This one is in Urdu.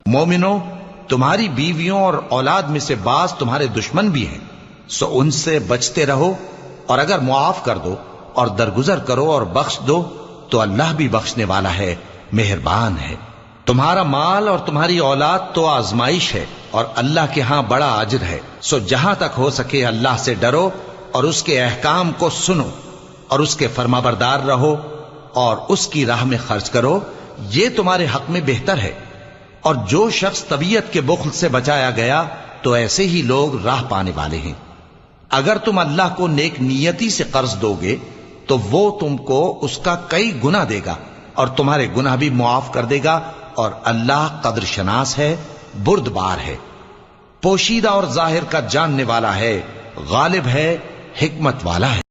مومنو، تمہاری بیویوں اور اولاد میں سے بعض تمہارے دشمن بھی ہیں، سو ان سے بچتے رہو، اور اگر معاف کر دو اور درگزر کرو اور بخش دو تو اللہ بھی بخشنے والا ہے، مہربان ہے۔ تمہارا مال اور تمہاری اولاد تو آزمائش ہے، اور اللہ کے ہاں بڑا اجر ہے، سو جہاں تک ہو سکے اللہ سے ڈرو اور اس کے احکام کو سنو اور اس کے فرمانبردار رہو اور اس کی راہ میں خرچ کرو، یہ تمہارے حق میں بہتر ہے۔ اور جو شخص طبیعت کے بخل سے بچایا گیا تو ایسے ہی لوگ راہ پانے والے ہیں۔ اگر تم اللہ کو نیک نیتی سے قرض دو گے تو وہ تم کو اس کا کئی گنا دے گا اور تمہارے گناہ بھی معاف کر دے گا، اور اللہ قدر شناس ہے، بردبار ہے، پوشیدہ اور ظاہر کا جاننے والا ہے، غالب ہے، حکمت والا ہے۔